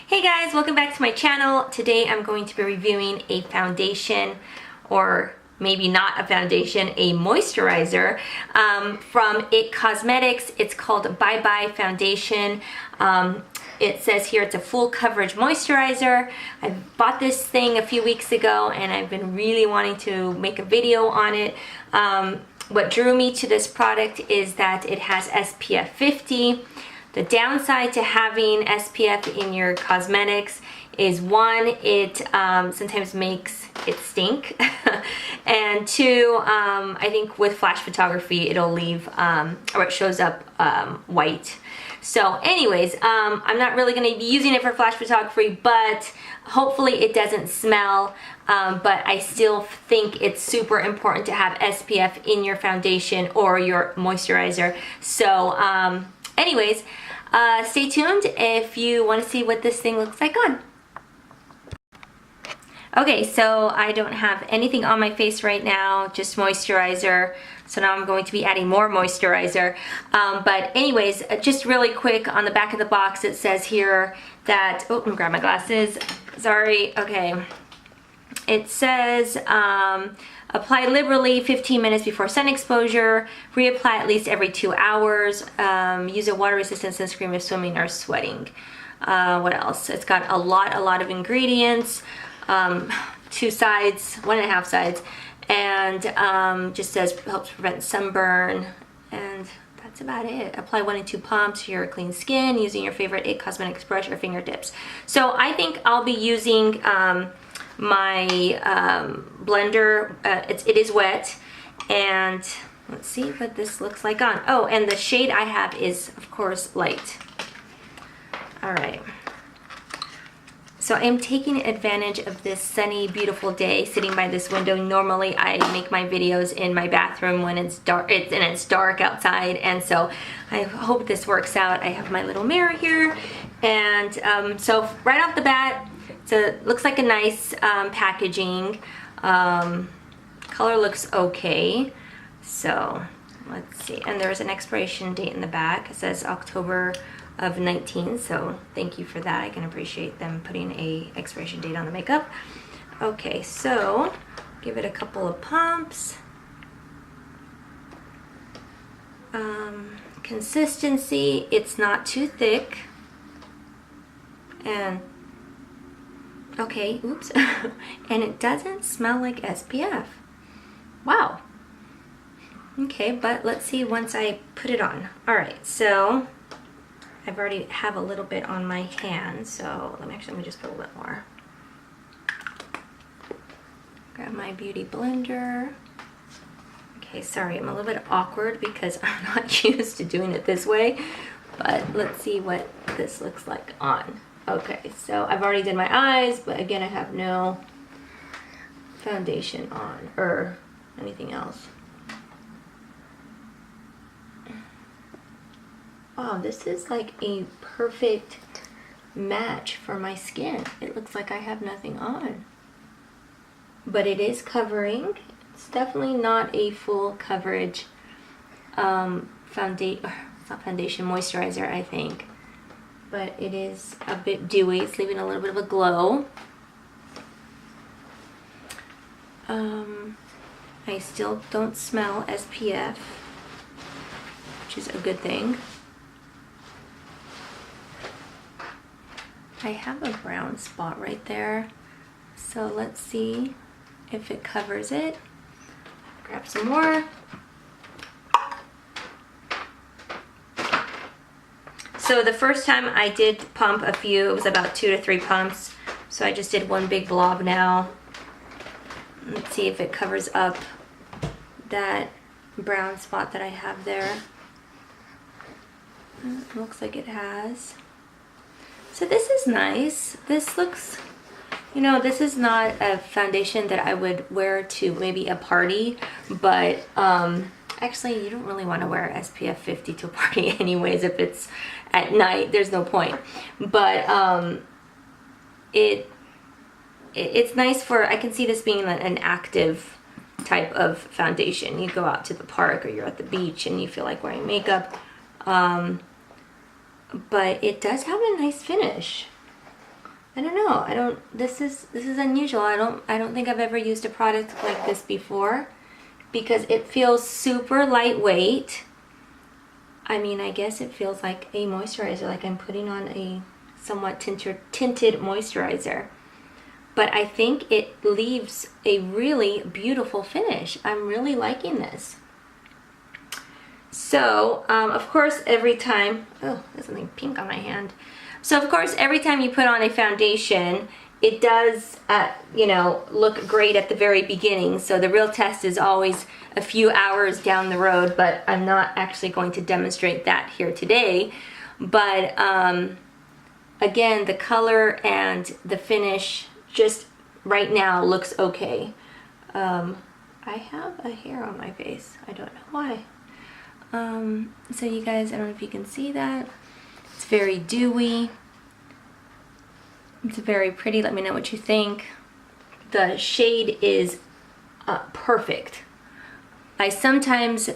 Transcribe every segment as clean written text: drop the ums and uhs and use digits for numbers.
Hey guys, welcome back to my channel. Today I'm going to be reviewing a foundation, or maybe not a foundation, a moisturizer from It Cosmetics. It's called Bye Bye Foundation. It says here it's a full coverage moisturizer. I bought this thing a few weeks ago and I've been really wanting to make a video on it. What drew me to this product is that it has SPF 50. The downside to having SPF in your cosmetics is one, it sometimes makes it stink, and two, I think with flash photography it'll leave, or it shows up white. So anyways, I'm not really going to be using it for flash photography, but hopefully it doesn't smell, but I still think it's super important to have SPF in your foundation or your moisturizer. So anyways, stay tuned if you want to see what this thing looks like on. Okay, so I don't have anything on my face right now, just moisturizer. So now I'm going to be adding more moisturizer. But anyways, just really quick, on the back of the box it says here that, oh, let me grab my glasses. Sorry, okay. It says, apply liberally 15 minutes before sun exposure, reapply at least every 2 hours, use a water-resistant sunscreen if swimming or sweating. What else? It's got a lot of ingredients, 2 sides, 1.5 sides, and just says helps prevent sunburn, and that's about it. Apply 1 and 2 pumps to your clean skin using your favorite It Cosmetics brush or fingertips. So I think I'll be using my blender. It is wet, and let's see what this looks like on. Oh, and the shade I have is of course light. All right, so I'm taking advantage of this sunny beautiful day sitting by this window. Normally I make my videos in my bathroom when it's dark, it's dark outside, and so I hope this works out. I have my little mirror here, and so right off the bat, so it looks like a nice packaging. Color looks okay. So let's see. And there's an expiration date in the back. It says October of 19. So thank you for that. I can appreciate them putting a expiration date on the makeup. Okay, so give it a couple of pumps. Consistency, it's not too thick. And okay, oops. And it doesn't smell like SPF. Wow. Okay, but let's see once I put it on. All right, so I've already have a little bit on my hand, so let me just put a little bit more. Grab my beauty blender. Okay, sorry, I'm a little bit awkward because I'm not used to doing it this way, but let's see what this looks like on. Okay, so I've already did my eyes, but again, I have no foundation on or anything else. Oh, this is like a perfect match for my skin. It looks like I have nothing on, but it is covering. It's definitely not a full coverage foundation, not foundation, moisturizer, I think. But it is a bit dewy. It's leaving a little bit of a glow. I still don't smell SPF, which is a good thing. I have a brown spot right there, so let's see if it covers it. Grab some more. So the first time I did pump a few, it was about 2 to 3 pumps. So I just did one big blob now. Let's see if it covers up that brown spot that I have there. It looks like it has. So this is nice. This looks, you know, this is not a foundation that I would wear to maybe a party, but actually, you don't really want to wear SPF 50 to a party anyways. If it's at night, there's no point. But it's nice for, I can see this being an active type of foundation. You go out to the park or you're at the beach and you feel like wearing makeup. But it does have a nice finish. I don't know. This is unusual. I don't think I've ever used a product like this before because it feels super lightweight. I mean, I guess it feels like a moisturizer, like I'm putting on a somewhat tinted moisturizer. But I think it leaves a really beautiful finish. I'm really liking this. So, of course, every time, oh, there's something pink on my hand. So, of course, every time you put on a foundation, it does, you know, look great at the very beginning. So the real test is always a few hours down the road, but I'm not actually going to demonstrate that here today. But again, the color and the finish just right now looks okay. I have a hair on my face. I don't know why. So you guys, I don't know if you can see that. It's very dewy. It's very pretty. Let me know what you think. The shade is perfect. I sometimes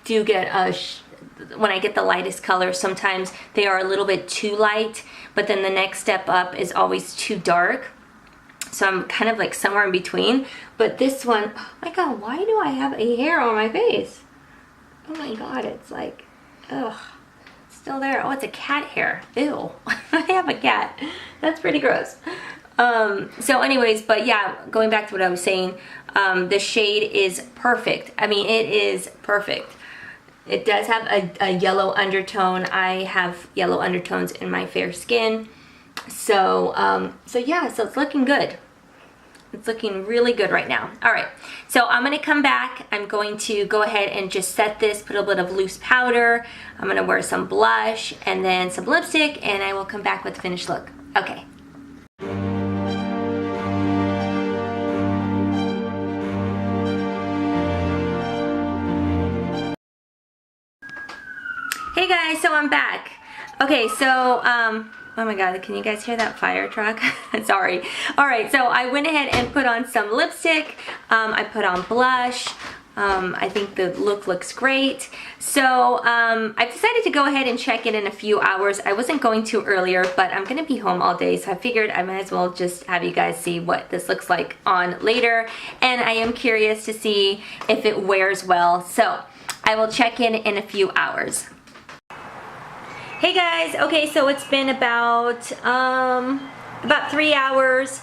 do get when I get the lightest color, sometimes they are a little bit too light, but then the next step up is always too dark. So I'm kind of like somewhere in between. But this one, oh my God, why do I have a hair on my face? Oh my God, it's like, ugh. Still there. Oh, it's a cat hair. Ew. I have a cat. That's pretty gross. So anyways, but yeah, going back to what I was saying, the shade is perfect. I mean, it is perfect. It does have a yellow undertone. I have yellow undertones in my fair skin. So, so yeah, so it's looking good. It's looking really good right now. All right, so I'm gonna come back. I'm going to go ahead and just set this, put a bit of loose powder. I'm gonna wear some blush and then some lipstick, and I will come back with the finished look. Okay. Hey guys, so I'm back. Okay, so, oh my God, can you guys hear that fire truck? Sorry. All right, so I went ahead and put on some lipstick. I put on blush. I think the look looks great. So I've decided to go ahead and check in a few hours. I wasn't going to earlier, but I'm gonna be home all day, so I figured I might as well just have you guys see what this looks like on later. And I am curious to see if it wears well. So I will check in a few hours. Hey guys, okay, so it's been about 3 hours.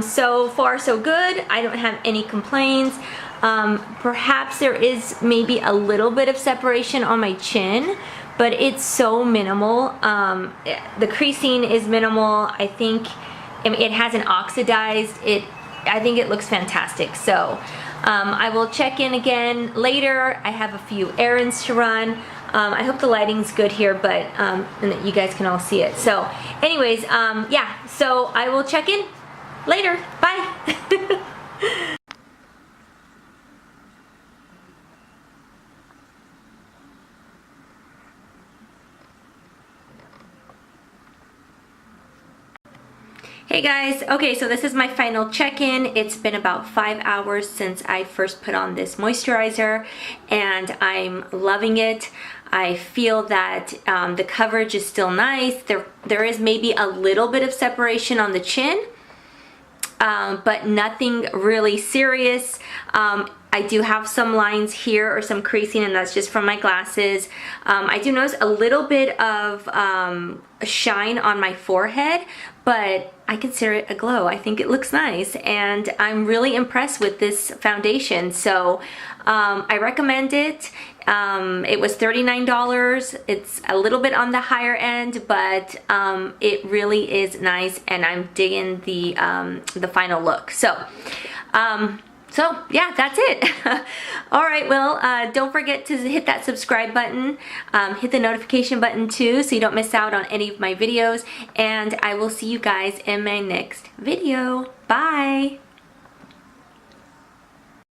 So far so good. I don't have any complaints. Perhaps there is maybe a little bit of separation on my chin, but it's so minimal. The creasing is minimal. I think it hasn't oxidized. I think it looks fantastic. So I will check in again later. I have a few errands to run. I hope the lighting's good here, but and that you guys can all see it. So anyways, yeah, so I will check in later. Bye. Hey guys, okay, so this is my final check-in. It's been about 5 hours since I first put on this moisturizer, and I'm loving it. I feel that the coverage is still nice. There is maybe a little bit of separation on the chin, but nothing really serious. I do have some lines here or some creasing, and that's just from my glasses. I do notice a little bit of shine on my forehead, but I consider it a glow. I think it looks nice, and I'm really impressed with this foundation. So I recommend it. It was $39. It's a little bit on the higher end, but it really is nice, and I'm digging the final look. So yeah, that's it. All right, well, don't forget to hit that subscribe button, hit the notification button too, so you don't miss out on any of my videos, and I will see you guys in my next video. Bye.